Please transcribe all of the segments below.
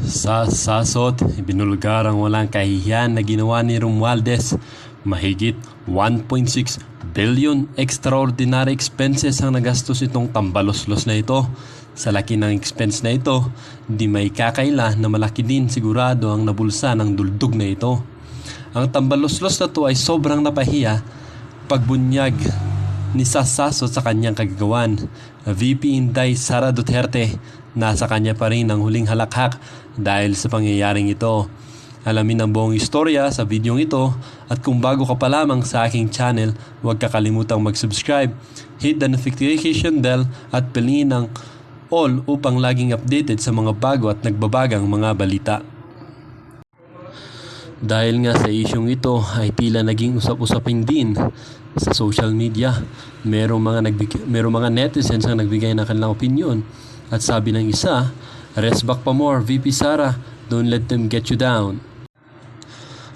Sa sasot, ibinulgar ang walang kahihiyan na ginawa ni Romualdez. Mahigit 1.6 billion extraordinary expenses ang nagastos itong tambaloslos na ito. Sa laki ng expense na ito, di may kakaila na malaki din sigurado ang nabulsa ng duldog na ito. Ang tambaloslos na ito ay sobrang napahiya pagbunyag ni Sasasot sa kanyang kagagawan. VP Inday Sara Duterte, nasa kanya pa rin ang huling halakhak dahil sa pangyayaring ito. Alamin ang buong istorya sa videong ito, at kung bago ka pa lamang sa aking channel, huwag kakalimutang mag-subscribe, hit the notification bell at piliin ang all upang laging updated sa mga bago at nagbabagang mga balita. Dahil nga sa isyong ito ay tila naging usap-usapin din sa social media. Merong mga netizens ang nagbigay ng kanilang opinion, at sabi ng isa, "Rest back pa more, VP Sara, don't let them get you down."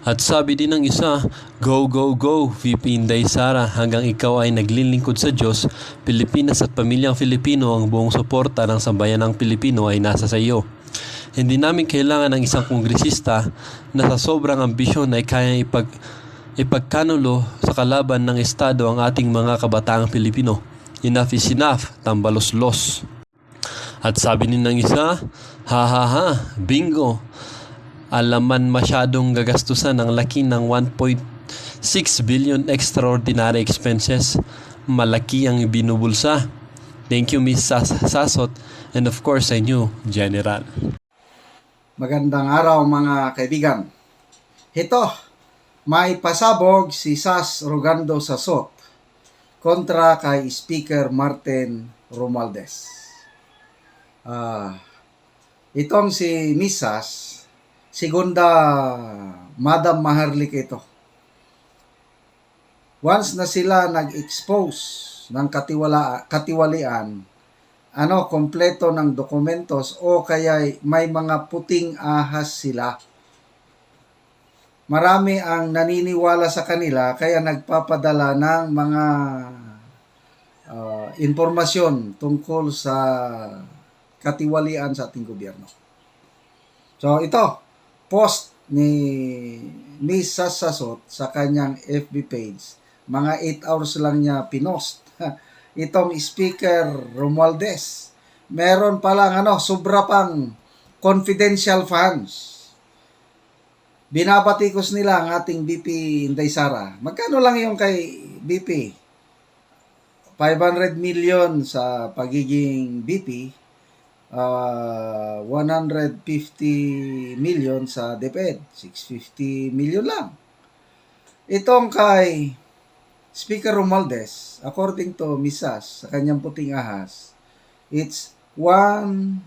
At sabi din ng isa, "Go, go, go, VP Inday Sara, hanggang ikaw ay naglilingkod sa Diyos, Pilipinas at pamilyang Filipino, ang buong suporta ng sambayanang Pilipino ay nasa sa iyo. Hindi namin kailangan ng isang kongresista na sa sobrang ambisyon ay kaya ipagkanulo sa kalaban ng Estado ang ating mga kabataang Pilipino. Enough is enough, tambaloslos." At sabi din ng isa, "Ha ha ha, bingo. Alaman masyadong gagastusan ang laki ng 1.6 billion extraordinary expenses. Malaki ang binubulsa. Thank you, Miss Sasot, and of course sa inyo, General." Magandang araw mga kaibigan. Ito, may pasabog si Sas Rogando Sasot kontra kay Speaker Martin Romualdez. Itong si Miss Sas, segunda Madam Maharlika ito. Once na sila nag-expose ng katiwalian, kompleto ng dokumentos o kaya may mga puting ahas sila. Marami ang naniniwala sa kanila kaya nagpapadala ng mga impormasyon tungkol sa katiwalian sa ating gobyerno. So ito, post ni Miss Sasot sa kanyang FB page, mga 8 hours lang niya pinost. Itong Speaker Romualdez, meron palang sobra pang confidential funds. Binabatikos nila ang ating BP Inday Sara. Magkano lang yung kay BP? 500 million sa pagiging BP, 150 million sa DepEd, 650 million lang. Itong kay Speaker Romualdez, according to Miss Sas, sa kanyang puting ahas, it's 1.6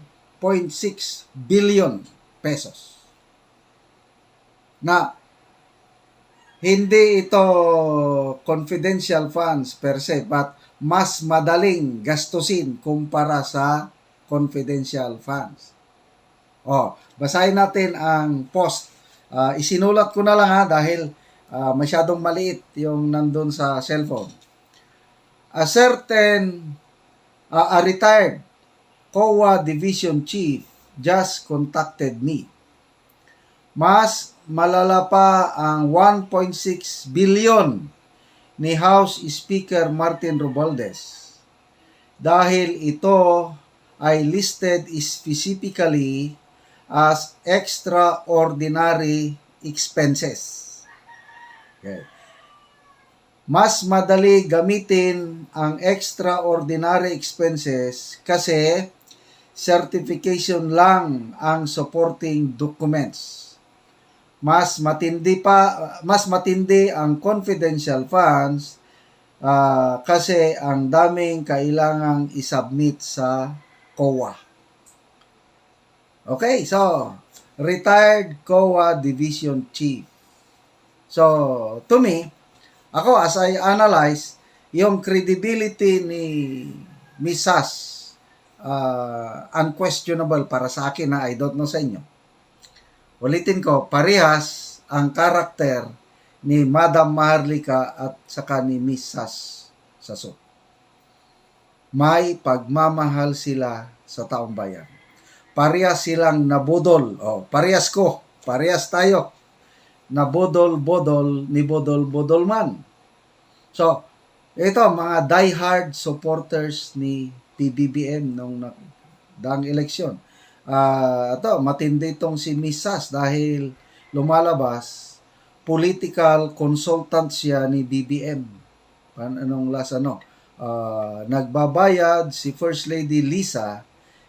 billion pesos. Na hindi ito confidential funds per se, but mas madaling gastusin kumpara sa confidential funds. Basahin natin ang post. Isinulat ko na lang dahil masyadong maliit yung nandun sa cellphone. A retired COA Division Chief just contacted me. Mas malala pa ang 1.6 billion ni House Speaker Martin Romualdez dahil ito ay listed specifically as extraordinary expenses. Okay. Mas madali gamitin ang extraordinary expenses kasi certification lang ang supporting documents. Mas matindi ang confidential funds kasi ang daming kailangang isubmit sa COA. Okay, so retired COA Division Chief. So, to me, ako as I analyze, yung credibility ni Miss Sas, unquestionable para sa akin I don't know sa inyo. Ulitin ko, parehas ang karakter ni Madam Maharlika at saka ni Miss Sas May pagmamahal sila sa taong bayan. parehas silang nabudol. Parehas tayo. Nabudol-budol ni budol-budol man. So, ito, mga diehard supporters ni PBBM nung daang eleksyon. Matindi itong si Miss Sas dahil lumalabas, political consultant siya ni BBM. Nagbabayad si First Lady Lisa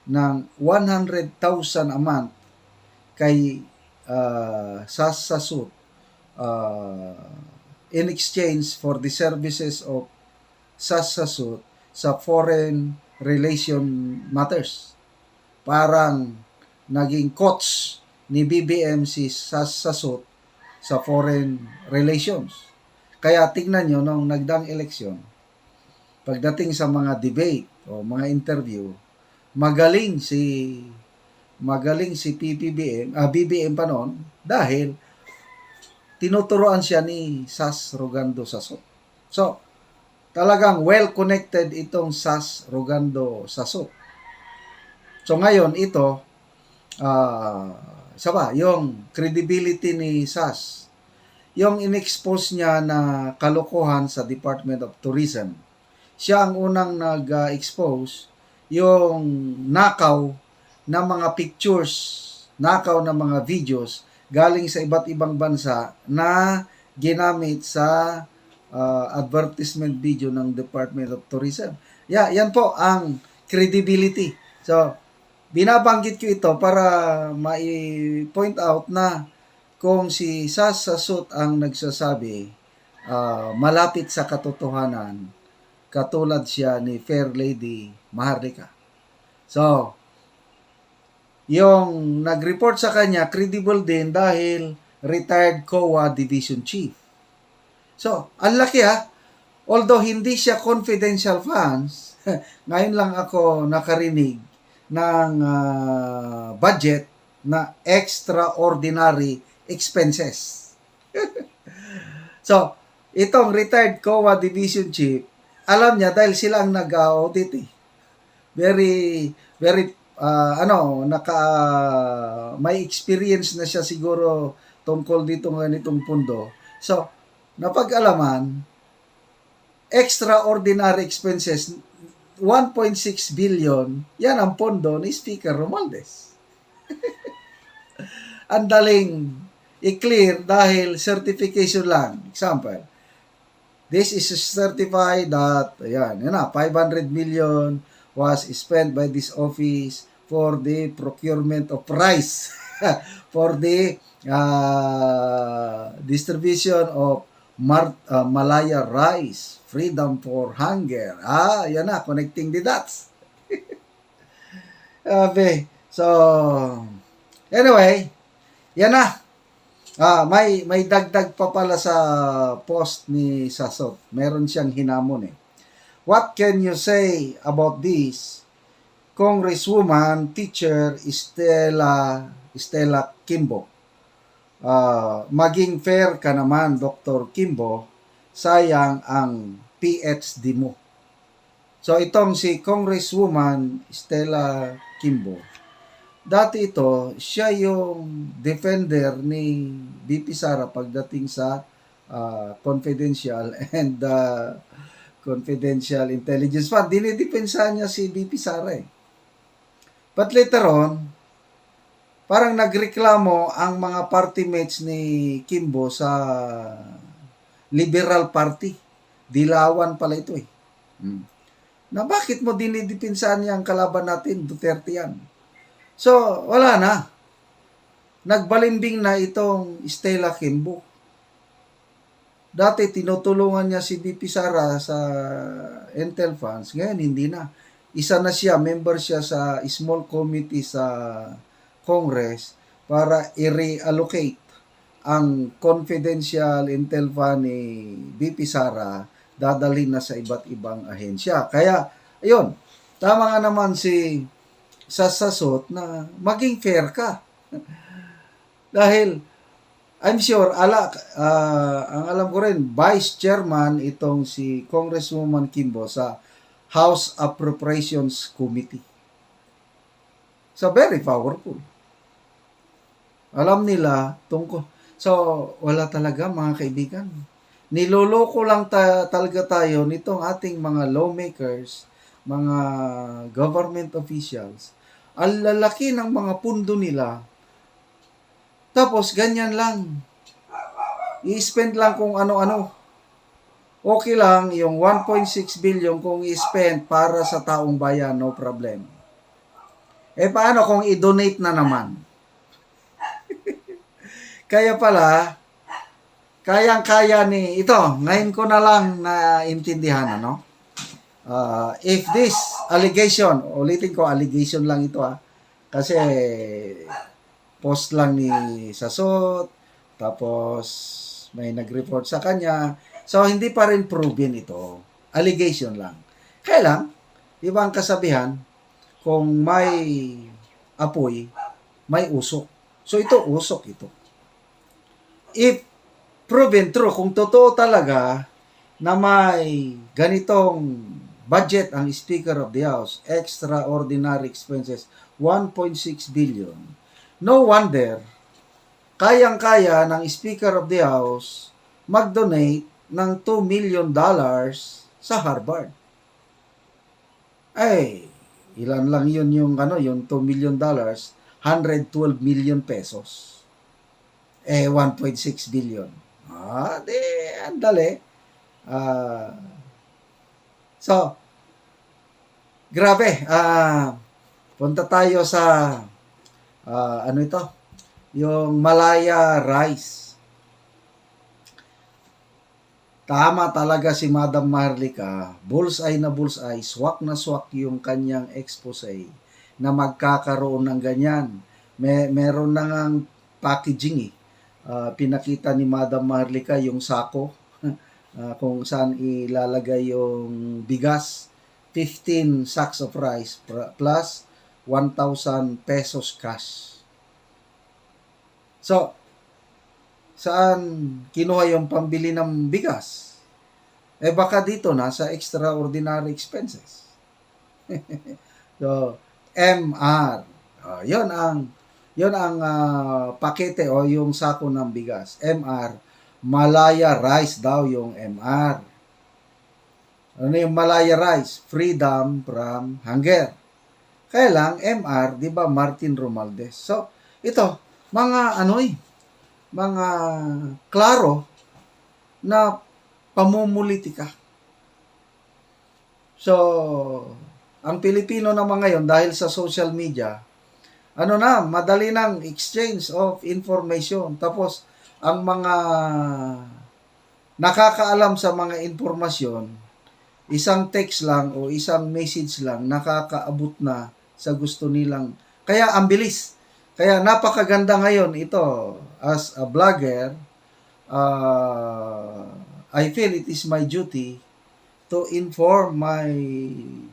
ng 100,000 a month kay Sas Sasut in exchange for the services of Sas Sasut sa foreign relation matters. Parang naging coach ni BBM si Sas Sasut sa foreign relations. Kaya tingnan nyo, nung nagdaang eleksyon, pagdating sa mga debate o mga interview, magaling si BBM pa noon dahil tinuturoan siya ni Sas Rogando Sasot. So, talagang well-connected itong Sas Rogando Sasot. So, ngayon, ito, yung credibility ni Sas, yung in-expose niya na kalokohan sa Department of Tourism. Siya ang unang nag-expose yung nakaw na mga pictures, nakaw na mga videos galing sa iba't ibang bansa na ginamit sa advertisement video ng Department of Tourism. Yan po ang credibility. So, binabanggit ko ito para mai-point out na kung si Sas Sasut ang nagsasabi, malapit sa katotohanan, katulad siya ni Fair Lady Maharlika. So, yung nag-report sa kanya, credible din dahil retired COA Division Chief. So, ang laki although hindi siya confidential funds, ngayon lang ako nakarinig ng budget na extraordinary expenses. So, itong retired COA Division Chief, alam niya dahil sila ang nag-audit Very may experience na siya siguro tungkol dito ganitong pundo. So, napag-alaman, extraordinary expenses, 1.6 billion, yan ang pondo ni Speaker Romualdez. Ang daling i-clear dahil certification lang. Example, this is certified that 500 million was spent by this office for the procurement of rice for the distribution of Malaya rice, freedom for hunger. Connecting the dots. So, anyway, yan na. May dagdag pa pala sa post ni Sasot. Meron siyang hinamon What can you say about this, Congresswoman Teacher Stella Kimbo? Maging fair ka naman, Dr. Kimbo. Sayang ang PhD mo. So, itong si Congresswoman Stella Kimbo, dati siya yung defender ni BP Sara pagdating sa confidential and confidential intelligence fund. Dinidepensahan niya si BP Sara But later on, parang nagreklamo ang mga party mates ni Kimbo sa Liberal Party. Dilawan pala ito Na bakit mo dinidepensahan niya ang kalaban natin, Duterte yan? So, wala na. Nagbalimbing na itong Stella Kimbo. Dati tinutulungan niya si BP Sara sa Intel Funds. Ngayon, hindi na. Isa na siya, member siya sa small committee sa Congress para i-reallocate ang confidential Intel Fund ni BP Sara, dadalhin na sa iba't ibang ahensya. Kaya, ayun, tama nga naman si Sasot na maging fair ka. Dahil, I'm sure, ang alam ko rin, Vice Chairman itong si Congresswoman Kimbo sa House Appropriations Committee. So, very powerful. Alam nila tungkol. So, wala talaga mga kaibigan. Niloloko lang talaga tayo nitong ating mga lawmakers, mga government officials. Ang lalaki ng mga pundo nila. Tapos, ganyan lang. I-spend lang kung ano-ano. Okay lang yung 1.6 billion kung i-spend para sa taong bayan, no problem. Paano kung i-donate na naman? Kaya pala, kayang-kaya ni ito, ngayon ko na lang naintindihan, ano? If this allegation, ulitin ko, allegation lang ito kasi post lang ni Sasot, tapos may nag-report sa kanya, so hindi pa rin proven ito, allegation lang. Kaya lang, ibang kasabihan, kung may apoy, may usok. So ito, usok ito. If proven true, kung totoo talaga na may ganitong budget ang Speaker of the House, extraordinary expenses, 1.6 billion, no wonder, kayang-kaya ng Speaker of the House mag-donate ng $2 million sa Harvard. Ilan lang yun yung $2 million, 112 million pesos. 1.6 billion. Andali. So, grabe. Punta tayo sa, yung Malaya Rice. Tama talaga si Madam Maharlika. Bullseye na bullseye. Swak na swak yung kanyang expose na magkakaroon ng ganyan. Meron na ngang packaging pinakita ni Madam Maharlika yung sako kung saan ilalagay yung bigas, 15 sacks of rice plus 1,000 pesos cash. So, saan kinuha yung pambili ng bigas? Baka dito na sa extraordinary expenses. So, MR. Yon ang pakete o yung sako ng bigas. MR, Malaya Rice daw yung MR. Ano yung Malaya Rice? Freedom from Hunger. Kaya lang, MR, di ba, Martin Romualdez. So, ito, mga mga klaro na pamumulitika. So, ang Pilipino naman ngayon, dahil sa social media, madali ng exchange of information. Tapos, ang mga nakakaalam sa mga informasyon, isang text lang o isang message lang, nakakaabot na sa gusto nilang. Kaya, ang bilis. Kaya, napakaganda ngayon ito. As a vlogger, I feel it is my duty to inform my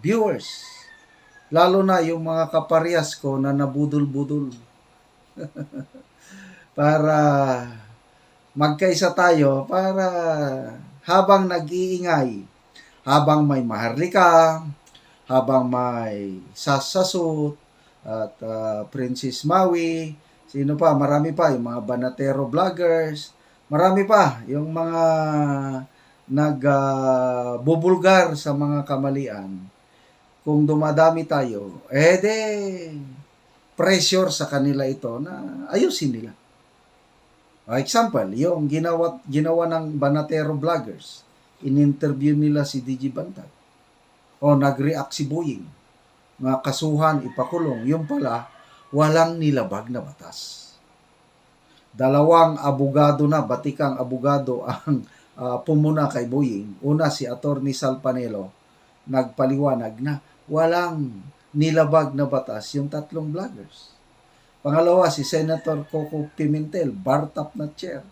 viewers. Lalo na yung mga kaparehas ko na nabudol-budol. Para magkaisa tayo, para habang nag-iingay, habang may Maharlika, habang may Sasasot, at Princess Maui, sino pa, marami pa, yung mga Banatero vloggers, marami pa, yung mga nagbubulgar sa mga kamalian. Kung dumadami tayo, pressure sa kanila ito na ayusin nila. Example, yung ginawa ng Banatero vloggers, in-interview nila si DJ Bantag. O nag-react si Boying. Mga kasuhan, ipakulong. Yung pala, walang nilabag na batas. Dalawang abogado na, batikang abogado ang pumuna kay Boying. Una si Attorney Sal Panelo, nagpaliwanag na walang nilabag na batas yung tatlong vloggers. Pangalawa, si Senator Coco Pimentel, bar-top na chair.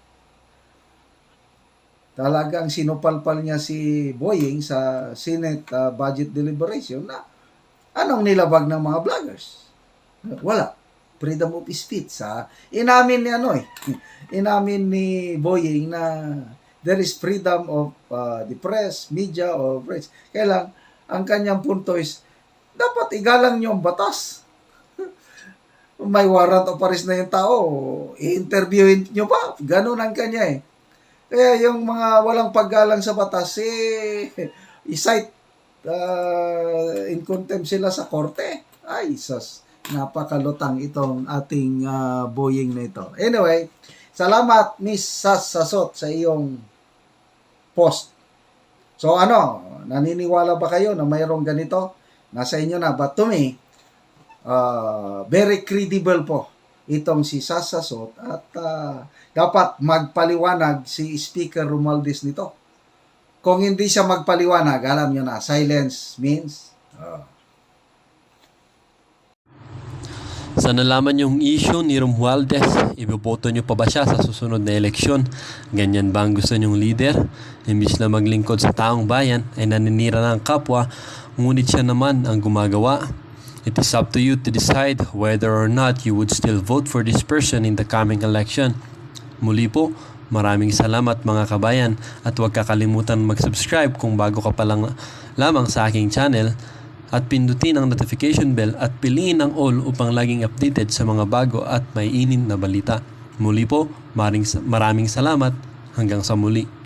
Talagang sinupalpal niya si Boying sa Senate budget deliberation na anong nilabag ng mga vloggers? Wala. Freedom of speech. Inamin ni inamin ni Boying na there is freedom of the press, media, or press. Kaya lang, ang kanyang punto is, dapat igalang niyo ang batas. may warrant of arrest na yung tao, i-interviewin nyo pa. Ganun ang kanya eh. Kaya yung mga walang paggalang sa batas, i-cite in contempt sila sa korte. Ay, sus, napakalutang itong ating Boying na ito. Anyway, salamat Miss Sas Sasot sa iyong post. So ano, naniniwala ba kayo na mayroong ganito? Nasa inyo na. But to me, very credible po itong si Sas Sasot at dapat magpaliwanag si Speaker Romualdez nito. Kung hindi siya magpaliwanag, alam nyo na, silence means Sa nalaman yung issue ni Romualdez, iboboto nyo pa ba siya sa susunod na eleksyon? Ganyan ba ang gusto nyong leader? Imbis na maglingkod sa taong bayan ay naninira ng kapwa, ngunit siya naman ang gumagawa. It is up to you to decide whether or not you would still vote for this person in the coming election. Muli po, maraming salamat mga kabayan at huwag kakalimutan mag-subscribe kung bago ka pa lang lamang sa aking channel at pindutin ang notification bell at piliin ang all upang laging updated sa mga bago at may init na balita. Muli po, maraming salamat. Hanggang sa muli.